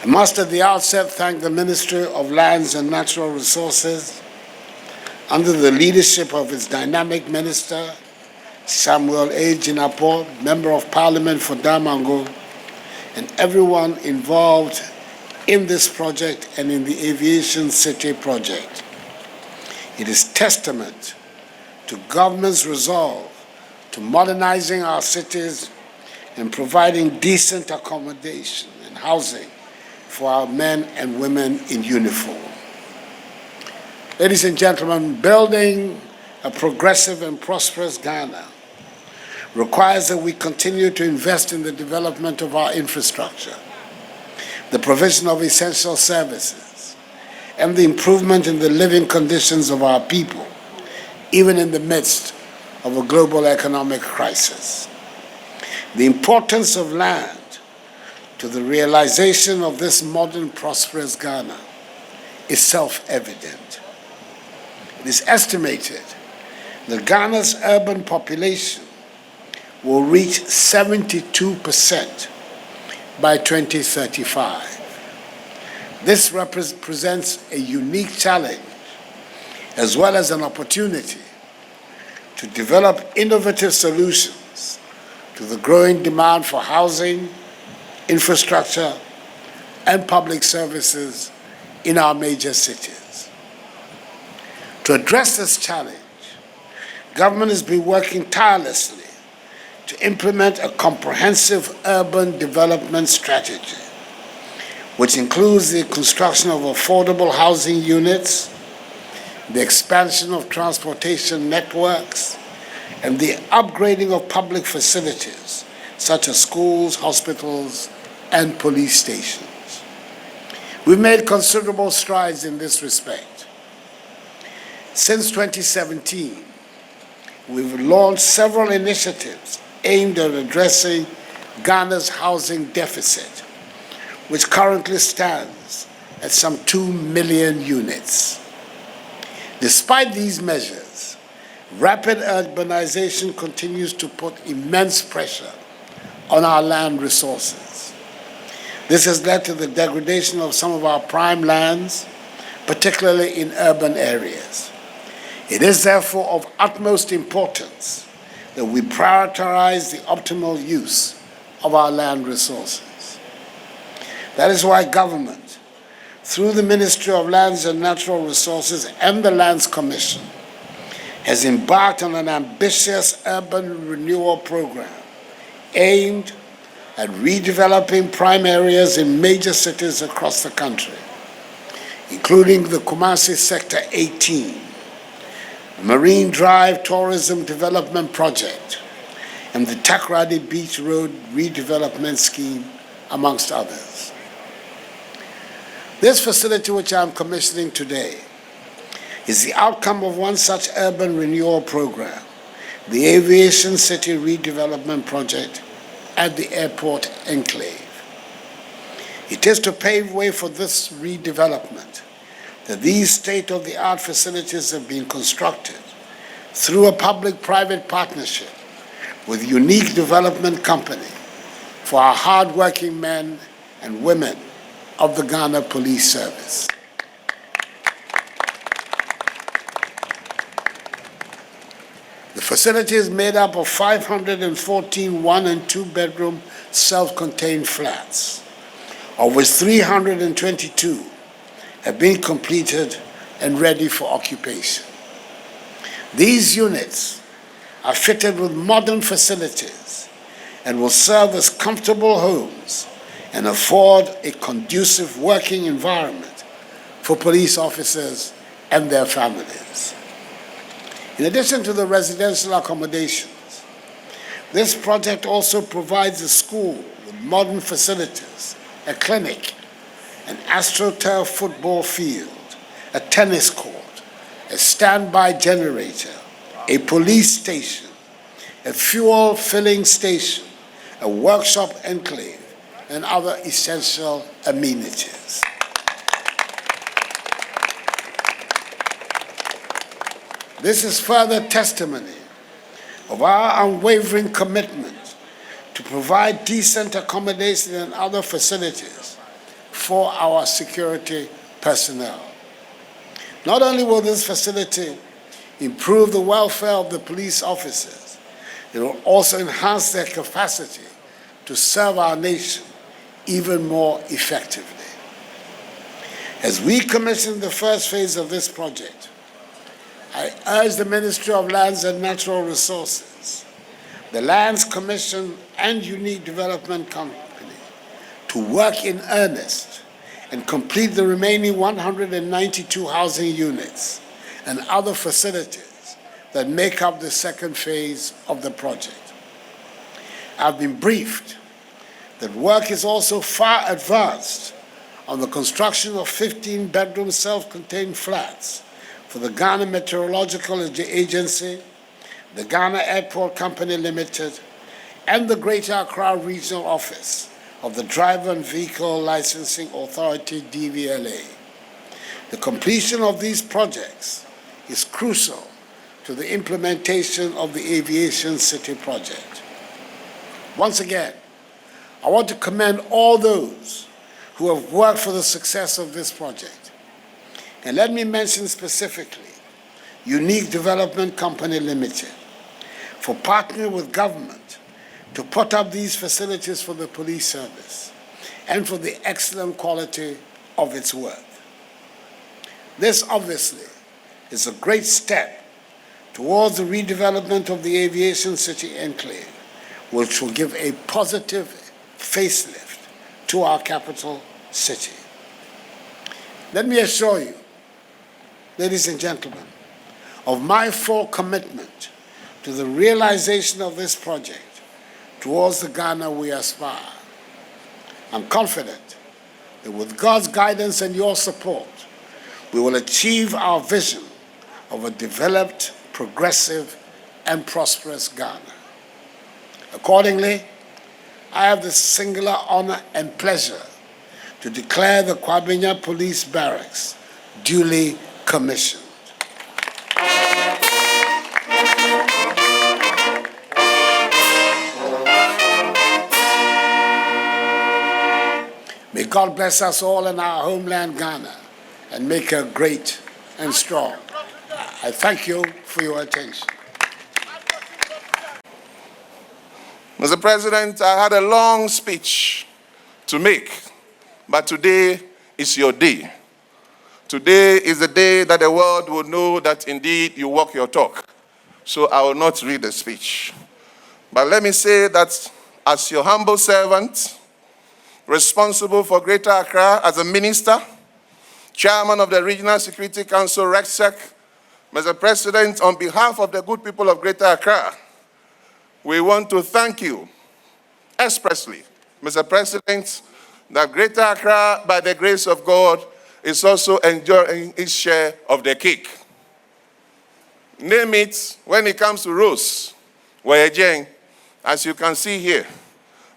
I must at the outset thank the Ministry of Lands and Natural Resources under the leadership of its dynamic minister, Samuel A. Jinapor, Member of Parliament for Damango, and everyone involved in this project and in the Aviation City project. It is testament to government's resolve to modernizing our cities and providing decent accommodation and housing for our men and women in uniform. Ladies and gentlemen, building a progressive and prosperous Ghana requires that we continue to invest in the development of our infrastructure, the provision of essential services, and the improvement in the living conditions of our people, even in the midst of a global economic crisis. The importance of land to the realization of this modern, prosperous Ghana is self-evident. It is estimated that Ghana's urban population will reach 72% by 2035. This represents a unique challenge as well as an opportunity to develop innovative solutions to the growing demand for housing, infrastructure, and public services in our major cities. To address this challenge, government has been working tirelessly to implement a comprehensive urban development strategy, which includes the construction of affordable housing units, the expansion of transportation networks, and the upgrading of public facilities such as schools, hospitals, and police stations. We've made considerable strides in this respect. Since 2017, we've launched several initiatives aimed at addressing Ghana's housing deficit, which currently stands at some 2 million units. Despite these measures, rapid urbanization continues to put immense pressure on our land resources. This has led to the degradation of some of our prime lands, particularly in urban areas. It is therefore of utmost importance that we prioritize the optimal use of our land resources. That is why government, through the Ministry of Lands and Natural Resources and the Lands Commission, has embarked on an ambitious urban renewal program aimed at redeveloping prime areas in major cities across the country, including the Kumasi Sector 18, Marine Drive Tourism Development Project, and the Takoradi Beach Road Redevelopment Scheme, amongst others. This facility, which I'm commissioning today, is the outcome of one such urban renewal program, the Aviation City Redevelopment Project at the Airport Enclave. It is to pave way for this redevelopment that these state-of-the-art facilities have been constructed through a public-private partnership with unique development company for our hard-working men and women of the Ghana Police Service. The facility is made up of 514 one- and two-bedroom self-contained flats, of which 322 have been completed and ready for occupation. These units are fitted with modern facilities and will serve as comfortable homes and afford a conducive working environment for police officers and their families. In addition to the residential accommodations, this project also provides a school with modern facilities, a clinic, an AstroTurf football field, a tennis court, a standby generator, a police station, a fuel filling station, a workshop enclave, and other essential amenities. This is further testimony of our unwavering commitment to provide decent accommodation and other facilities for our security personnel. Not only will this facility improve the welfare of the police officers, it will also enhance their capacity to serve our nation even more effectively. As we commission the first phase of this project, I urge the Ministry of Lands and Natural Resources, the Lands Commission and Unique Development Company to work in earnest and complete the remaining 192 housing units and other facilities that make up the second phase of the project. I've been briefed that work is also far advanced on the construction of 15-bedroom self-contained flats for the Ghana Meteorological Agency, the Ghana Airport Company Limited, and the Greater Accra Regional Office of the Driver and Vehicle Licensing Authority, DVLA. The completion of these projects is crucial to the implementation of the Aviation City project. Once again, I want to commend all those who have worked for the success of this project. And let me mention specifically Unique Development Company Limited for partnering with government to put up these facilities for the police service and for the excellent quality of its work. This obviously is a great step towards the redevelopment of the Aviation City enclave, which will give a positive facelift to our capital city. Let me assure you, ladies and gentlemen, of my full commitment to the realization of this project towards the Ghana we aspire. I'm confident that with God's guidance and your support, we will achieve our vision of a developed, progressive, and prosperous Ghana. Accordingly, I have the singular honor and pleasure to declare the Kwabenya Police Barracks duly commissioned. May God bless us all in our homeland, Ghana, and make her great and strong. I thank you for your attention. Mr. President, I had a long speech to make, but today is your day. Today is the day that the world will know that indeed you walk your talk. So I will not read the speech. But let me say that as your humble servant, responsible for Greater Accra as a minister, chairman of the Regional Security Council, RECSEC, Mr. President, on behalf of the good people of Greater Accra, we want to thank you expressly, Mr. President, that Greater Accra, by the grace of God, is also enjoying its share of the cake. Name it, when it comes to roads, Wayajeng, as you can see here,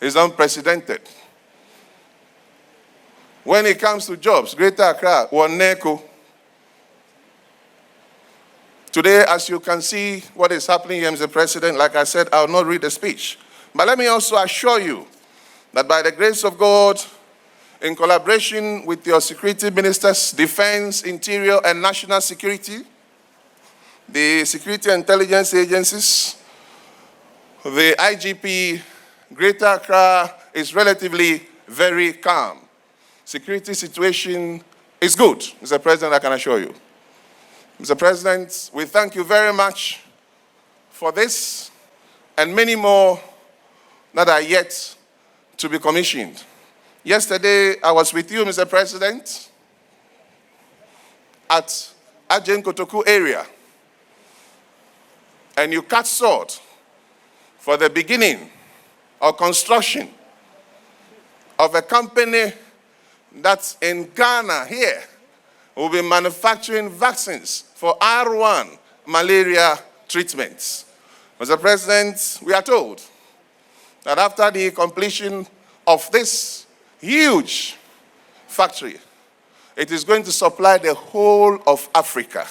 is unprecedented. When it comes to jobs, Greater Accra, Waneko. Today, as you can see what is happening here, Mr. President, like I said, I will not read the speech. But let me also assure you that by the grace of God, in collaboration with your security ministers, defense, interior, and national security, the security intelligence agencies, the IGP, Greater Accra is relatively very calm. Security situation is good, Mr. President, I can assure you. Mr. President, we thank you very much for this and many more that are yet to be commissioned. Yesterday, I was with you, Mr. President, at Ajen Kotoku area, and you cut sword for the beginning of construction of a company that's in Ghana here will be manufacturing vaccines for R1 malaria treatments. Mr. President, we are told that after the completion of this huge factory, it is going to supply the whole of Africa,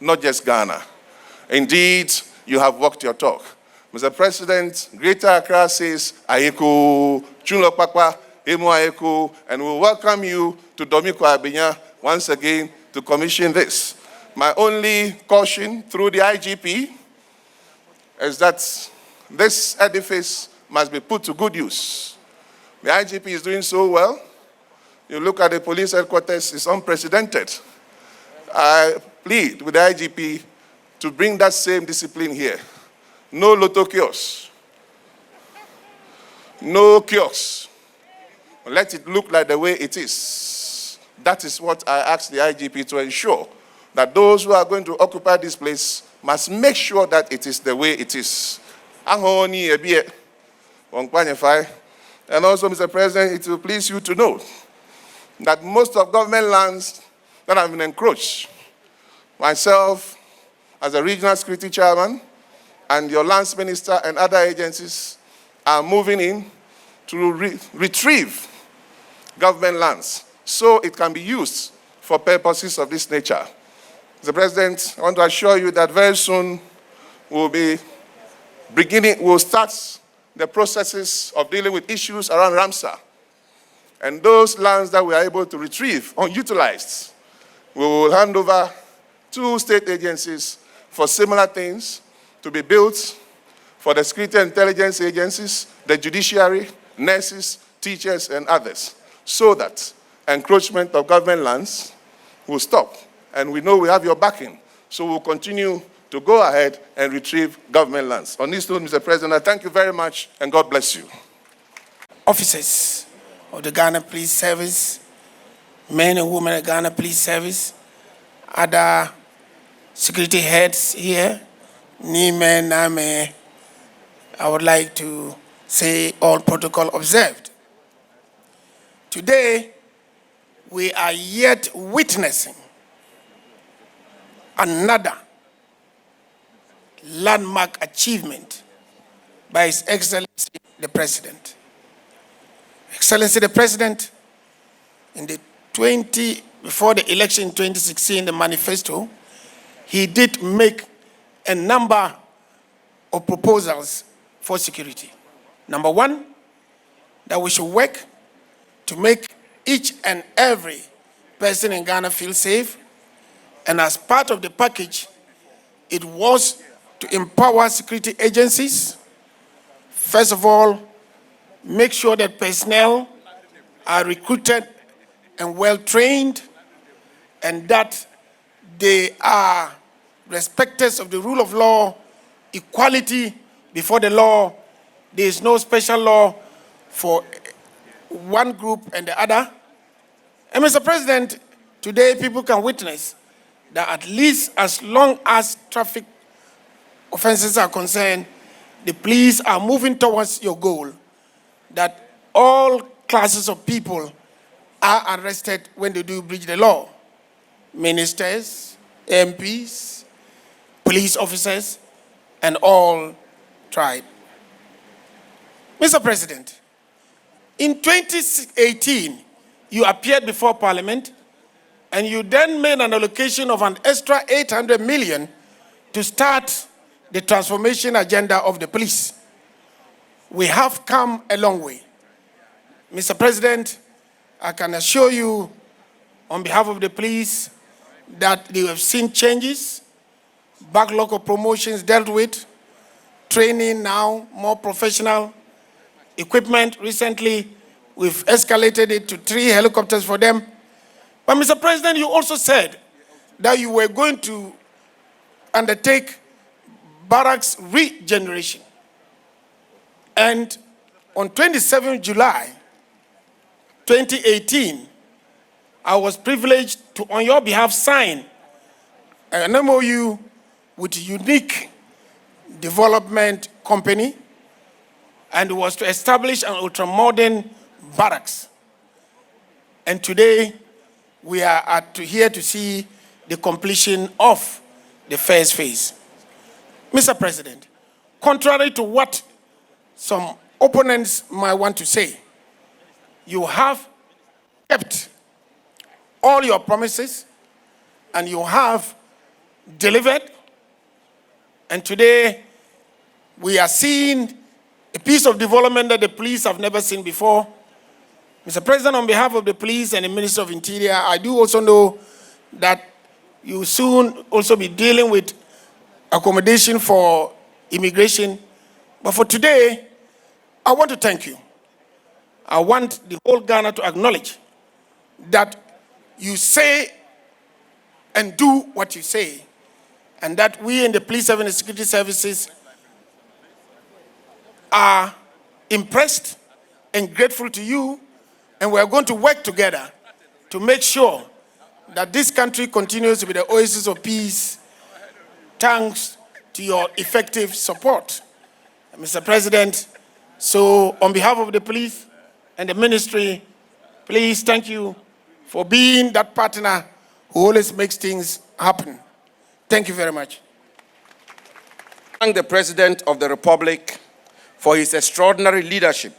not just Ghana. Indeed, you have walked your talk. Mr. President, Greater Accra says, Ayeku, Chunlokpakpa, Eku, and we welcome you to Kwabenya once again to commission this. My only caution through the IGP is that this edifice must be put to good use. The IGP is doing so well. You look at the police headquarters, it's unprecedented. I plead with the IGP to bring that same discipline here. No lotto kiosks. No kiosks. Let it look like the way it is. That is what I ask the IGP to ensure, that those who are going to occupy this place must make sure that it is the way it is. And also, Mr. President, it will please you to know that most of government lands that have been encroached, myself as a regional security chairman and your lands minister and other agencies are moving in to retrieve government lands so it can be used for purposes of this nature. Mr. President, I want to assure you that very soon we'll start the processes of dealing with issues around Ramsar. And those lands that we are able to retrieve unutilized, we will hand over to state agencies for similar things to be built for the security and intelligence agencies, the judiciary, nurses, teachers, and others, so that encroachment of government lands will stop. And we know we have your backing, so we'll continue to go ahead and retrieve government lands. On this note, Mr. President, I thank you very much, and God bless you. Officers of the Ghana Police Service, men and women of Ghana Police Service, other security heads here, Nime, Name, I would like to say all protocol observed. Today, we are yet witnessing another landmark achievement by His Excellency the President. Excellency the President, before the election in 2016, the manifesto, he did make a number of proposals for security. Number one, that we should work to make each and every person in Ghana feel safe. And as part of the package, it was to empower security agencies. First of all, make sure that personnel are recruited and well-trained, and that they are respecters of the rule of law, equality before the law. There is no special law for one group and the other. And Mr. President, today people can witness that at least as long as traffic offenses are concerned, the police are moving towards your goal, that all classes of people are arrested when they do breach the law. Ministers, MPs, police officers, and all tribe. Mr. President, in 2018, you appeared before Parliament, and you then made an allocation of an extra 800 million to start the transformation agenda of the police. We have come a long way. Mr. President, I can assure you on behalf of the police that they have seen changes, backlog of promotions dealt with, training now more professional, equipment recently we've escalated it to 3 helicopters for them. But Mr. President, you also said that you were going to undertake barracks regeneration. And on 27 July 2018, I was privileged to, on your behalf, sign an MOU with a unique development company, and it was to establish an ultra-modern barracks. And today, we are here to see the completion of the first phase. Mr. President, contrary to what some opponents might want to say, you have kept all your promises and you have delivered. And today, we are seeing a piece of development that the police have never seen before. Mr. President, on behalf of the police and the Minister of Interior, I do also know that you soon also be dealing with accommodation for immigration. But for today, I want to thank you. I want the whole Ghana to acknowledge that you say and do what you say, and that we in the police service and security services are impressed and grateful to you, and we are going to work together to make sure that this country continues to be the oasis of peace, thanks to your effective support. Mr. President, so on behalf of the police and the ministry, please thank you for being that partner who always makes things happen. Thank you very much. Thank the President of the Republic for his extraordinary leadership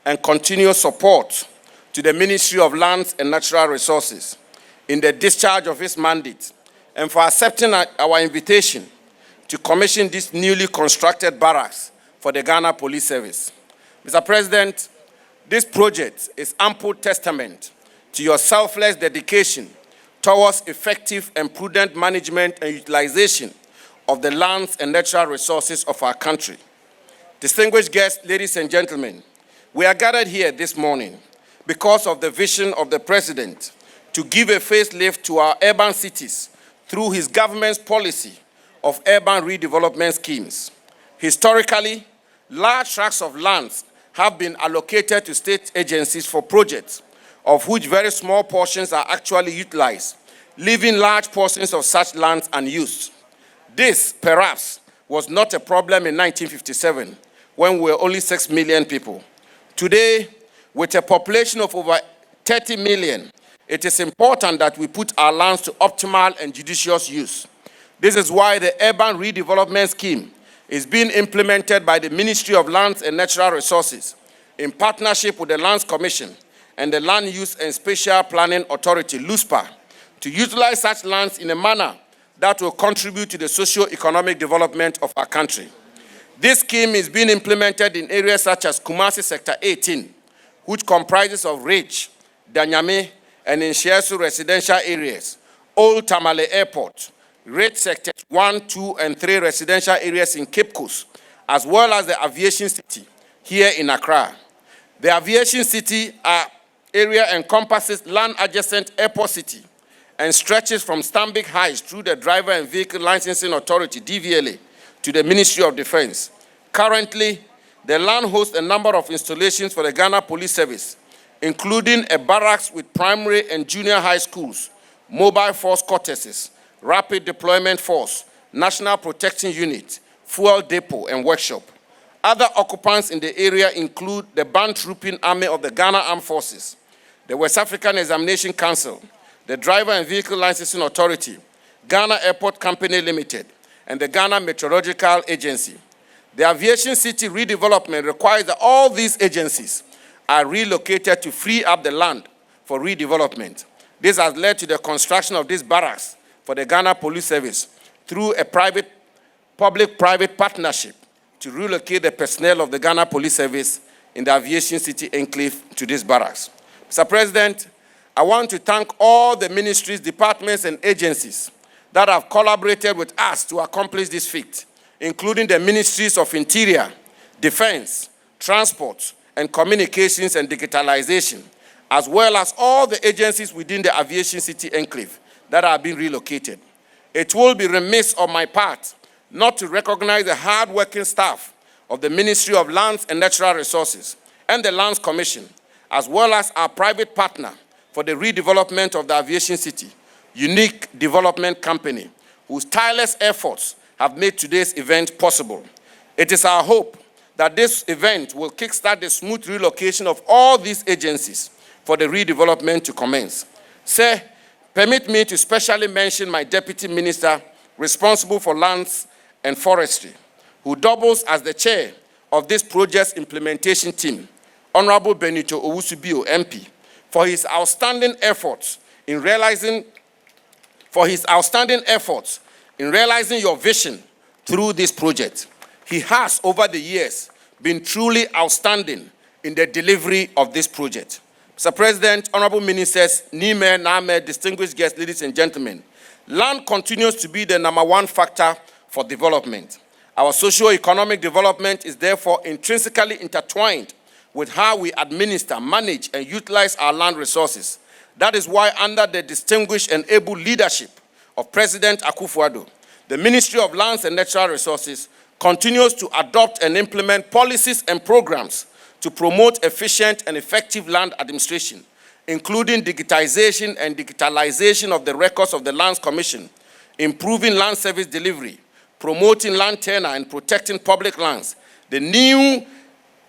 and continuous support to the Ministry of Lands and Natural Resources in the discharge of his mandate, and for accepting our invitation to commission this newly constructed barracks for the Ghana Police Service. Mr. President, this project is ample testament to your selfless dedication towards effective and prudent management and utilization of the lands and natural resources of our country. Distinguished guests, ladies and gentlemen, we are gathered here this morning because of the vision of the President to give a facelift to our urban cities through his government's policy of urban redevelopment schemes. Historically, large tracts of lands have been allocated to state agencies for projects, of which very small portions are actually utilized, leaving large portions of such lands unused. This, perhaps, was not a problem in 1957, when we were only 6 million people. Today, with a population of over 30 million, it is important that we put our lands to optimal and judicious use. This is why the Urban Redevelopment Scheme is being implemented by the Ministry of Lands and Natural Resources in partnership with the Lands Commission and the Land Use and Spatial Planning Authority, LUSPA, to utilize such lands in a manner that will contribute to the socio-economic development of our country. This scheme is being implemented in areas such as Kumasi Sector 18, which comprises of Ridge, Danyame, and Nshiasu residential areas, Old Tamale Airport, Red Sectors 1, 2, and 3 residential areas in Cape Coast, as well as the Aviation City here in Accra. The Aviation City area encompasses land adjacent Airport City and stretches from Stanbic Heights through the Driver and Vehicle Licensing Authority, DVLA, to the Ministry of Defense. Currently, the land hosts a number of installations for the Ghana Police Service, including a barracks with primary and junior high schools, mobile force quarters, rapid deployment force, national protection unit, fuel depot, and workshop. Other occupants in the area include the Band Trooping Army of the Ghana Armed Forces, the West African Examination Council, the Driver and Vehicle Licensing Authority, Ghana Airport Company Limited, and the Ghana Meteorological Agency. The Aviation City redevelopment requires that all these agencies are relocated to free up the land for redevelopment. This has led to the construction of this barracks for the Ghana Police Service through a public-private partnership to relocate the personnel of the Ghana Police Service in the Aviation City enclave to this barracks. Mr. President, I want to thank all the ministries, departments, and agencies that have collaborated with us to accomplish this feat, including the Ministries of Interior, Defense, Transport, and Communications and Digitalization, as well as all the agencies within the Aviation City enclave that are being relocated. It will be remiss on my part not to recognize the hard-working staff of the Ministry of Lands and Natural Resources and the Lands Commission, as well as our private partner for the redevelopment of the Aviation City, Unique Development Company, whose tireless efforts have made today's event possible. It is our hope that this event will kickstart the smooth relocation of all these agencies for the redevelopment to commence. Sir, permit me to specially mention my Deputy Minister responsible for lands and forestry, who doubles as the chair of this project's implementation team, Honorable Benito Owusu-Bio, MP, for his outstanding efforts in realizing your vision through this project. He has, over the years, been truly outstanding in the delivery of this project. Mr. President, honorable ministers, Nime, Name, distinguished guests, ladies and gentlemen, land continues to be the #1 factor for development. Our socio-economic development is therefore intrinsically intertwined with how we administer, manage, and utilize our land resources. That is why, under the distinguished and able leadership of President Akufo-Addo, the Ministry of Lands and Natural Resources continues to adopt and implement policies and programs to promote efficient and effective land administration, including digitization and digitalization of the records of the Lands Commission, improving land service delivery, promoting land tenure and protecting public lands. The new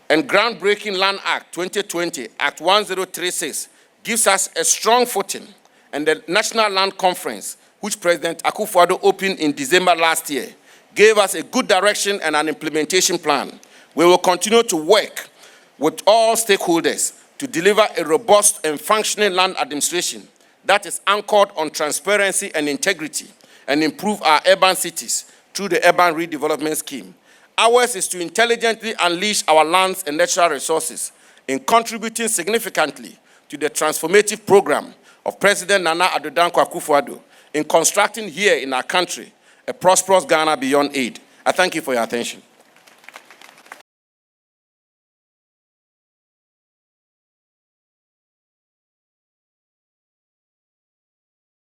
and groundbreaking Land Act 2020, Act 1036, gives us a strong footing, and the National Land Conference, which President Akufo-Addo opened in December last year, gave us a good direction and an implementation plan. We will continue to work with all stakeholders to deliver a robust and functioning land administration that is anchored on transparency and integrity, and improve our urban cities through the Urban Redevelopment Scheme. Ours is to intelligently unleash our lands and natural resources in contributing significantly to the transformative program of President Nana Addo Dankwa Akufo-Addo in constructing here in our country a prosperous Ghana beyond aid. I thank you for your attention.